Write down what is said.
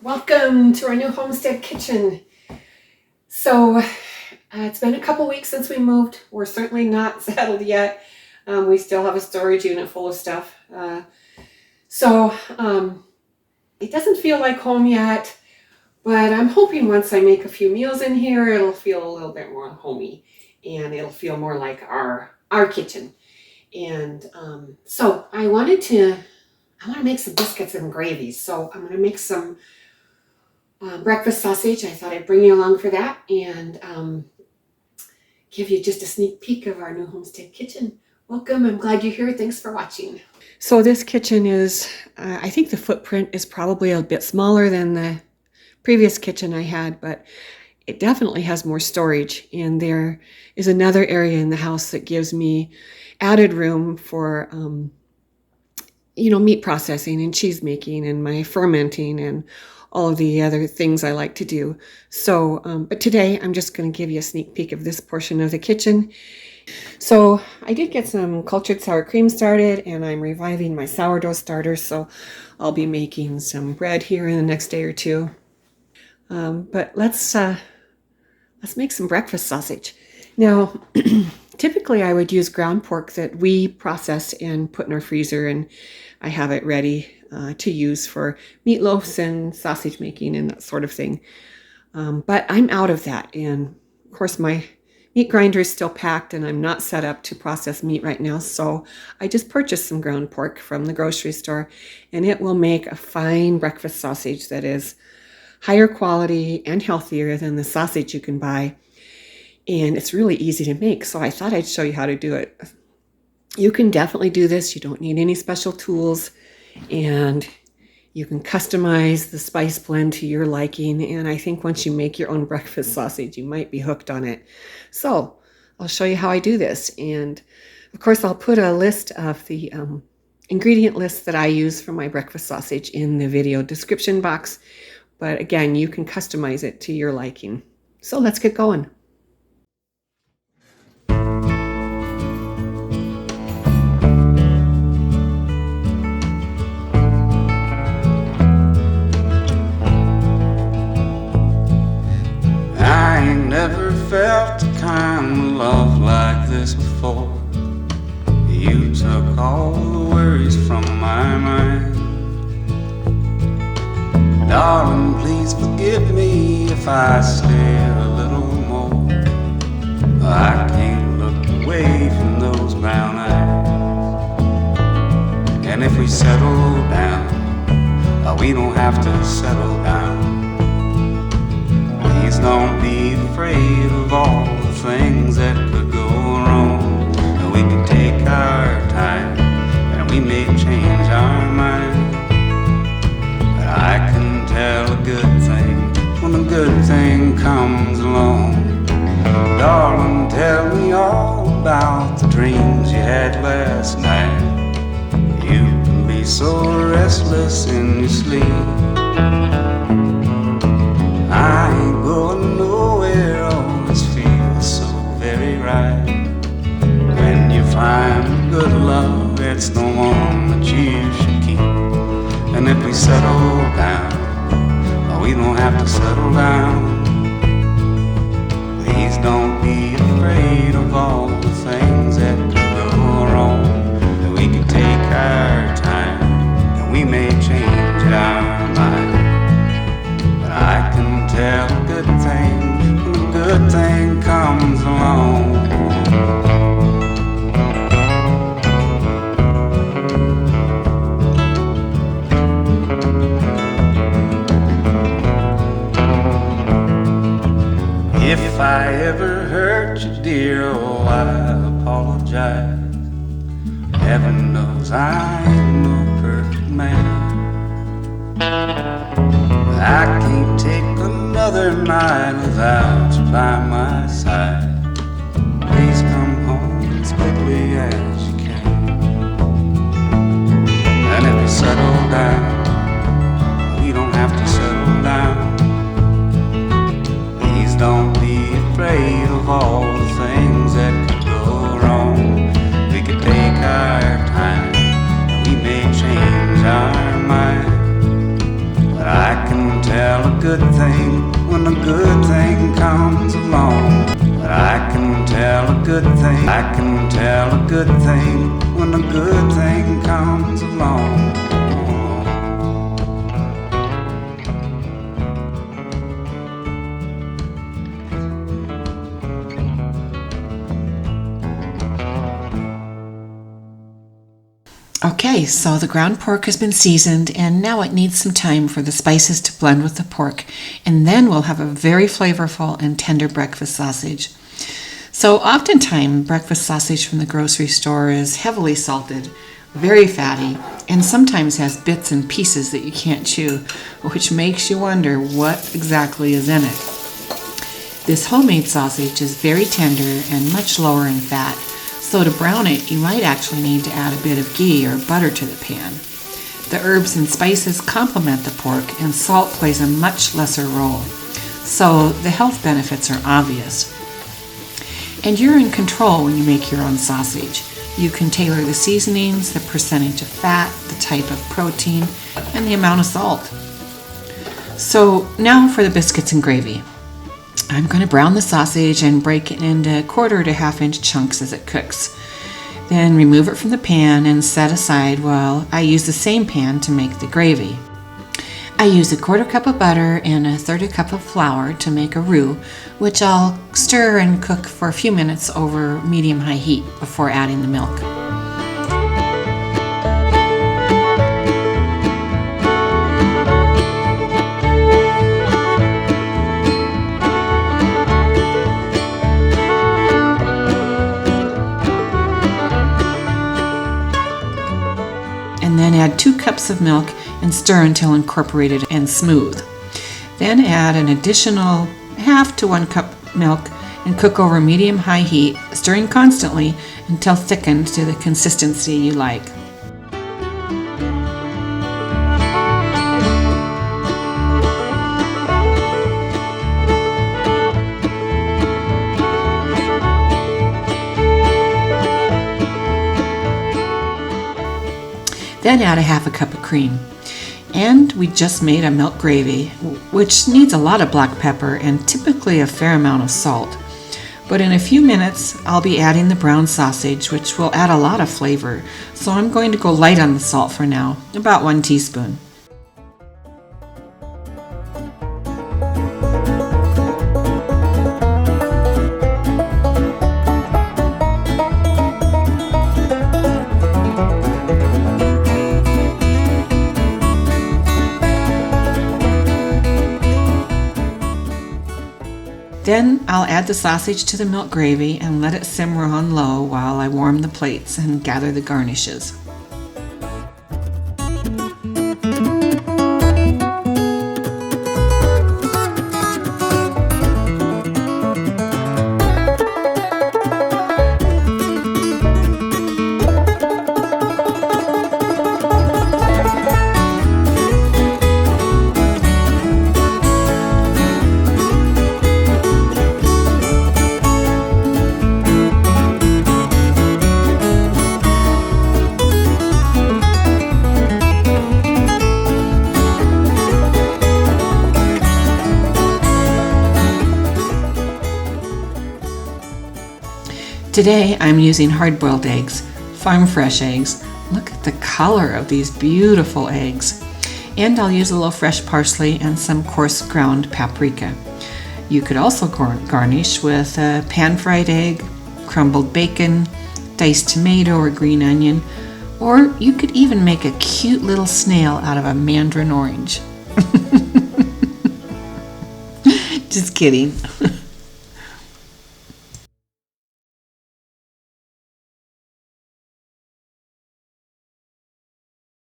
Welcome to our new homestead kitchen. So it's been a couple weeks since we moved. We're certainly not settled yet. We still have a storage unit full of stuff. So it doesn't feel like home yet, but I'm hoping once I make a few meals in here, it'll feel a little bit more homey and it'll feel more like our kitchen. And so I want to make some biscuits and gravy. So I'm going to make some breakfast sausage. I thought I'd bring you along for that and give you just a sneak peek of our new homestead kitchen. Welcome. I'm glad you're here. Thanks for watching. So this kitchen is, I think the footprint is probably a bit smaller than the previous kitchen I had, but it definitely has more storage. And there is another area in the house that gives me added room for meat processing and cheese making and my fermenting and all of the other things I like to do. So, but today I'm just going to give you a sneak peek of this portion of the kitchen. So I did get some cultured sour cream started and I'm reviving my sourdough starter. So I'll be making some bread here in the next day or two. But let's make some breakfast sausage. Now, typically I would use ground pork that we process and put in our freezer, and I have it ready to use for meatloafs and sausage making and that sort of thing. But I'm out of that. And of course my meat grinder is still packed and I'm not set up to process meat right now. So I just purchased some ground pork from the grocery store and it will make a fine breakfast sausage that is higher quality and healthier than the sausage you can buy. And it's really easy to make. So I thought I'd show you how to do it. You can definitely do this. You don't need any special tools. And you can customize the spice blend to your liking. And I think once you make your own breakfast sausage, you might be hooked on it. So I'll show you how I do this. And of course, I'll put a list of the ingredient lists that I use for my breakfast sausage in the video description box. But again, you can customize it to your liking. So let's get going. Never felt a kind of love like this before. You took all the worries from my mind. Darling, please forgive me if I stay a little more. I can't look away from those brown eyes. And if we settle down, we don't have to settle down. Please don't be afraid of all the things that could go wrong. And we can take our time and we may change our mind. But I can tell a good thing when a good thing comes along. Darling, tell me all about the dreams you had last night. You can be so restless in your sleep. I ain't going nowhere, always feels so very right. When you find good love, it's the one that you should keep. And if we settle down, we don't have to settle down. Please don't be afraid of all the things that could go wrong. And we can take our time, and we may change our mind. I can tell a good thing when a good thing comes along. If I ever hurt you, dear, oh, I apologize. Heaven knows I ain't no perfect man. I can't take another night without you by my side. Please come home as quickly as you can. And if we settle down, we don't have to settle down. Please don't be afraid of all the things that could go wrong. We could take our time, and we may change our mind. But I can can tell a good thing when a good thing comes along. But I can tell a good thing, I can tell a good thing when a good thing comes along. Okay, so the ground pork has been seasoned, and now it needs some time for the spices to blend with the pork, and then we'll have a very flavorful and tender breakfast sausage. So oftentimes breakfast sausage from the grocery store is heavily salted, very fatty, and sometimes has bits and pieces that you can't chew, which makes you wonder what exactly is in it. This homemade sausage is very tender and much lower in fat. So to brown it, you might actually need to add a bit of ghee or butter to the pan. The herbs and spices complement the pork, and salt plays a much lesser role. So the health benefits are obvious. And you're in control when you make your own sausage. You can tailor the seasonings, the percentage of fat, the type of protein, and the amount of salt. So now for the biscuits and gravy. I'm going to brown the sausage and break it into 1/4 to 1/2 inch chunks as it cooks. Then remove it from the pan and set aside while I use the same pan to make the gravy. I use 1/4 cup of butter and 1/3 cup of flour to make a roux, which I'll stir and cook for a few minutes over medium-high heat before adding the milk. And then add 2 cups of milk and stir until incorporated and smooth. Then add an additional 1/2 to 1 cup milk and cook over medium-high heat, stirring constantly until thickened to the consistency you like. Then add 1/2 cup of cream. And we just made a milk gravy, which needs a lot of black pepper and typically a fair amount of salt. But in a few minutes, I'll be adding the brown sausage, which will add a lot of flavor. So I'm going to go light on the salt for now, about 1 teaspoon. Then I'll add the sausage to the milk gravy and let it simmer on low while I warm the plates and gather the garnishes. Today I'm using hard-boiled eggs, farm fresh eggs. Look at the color of these beautiful eggs. And I'll use a little fresh parsley and some coarse ground paprika. You could also garnish with a pan-fried egg, crumbled bacon, diced tomato or green onion, or you could even make a cute little snail out of a mandarin orange. Just kidding.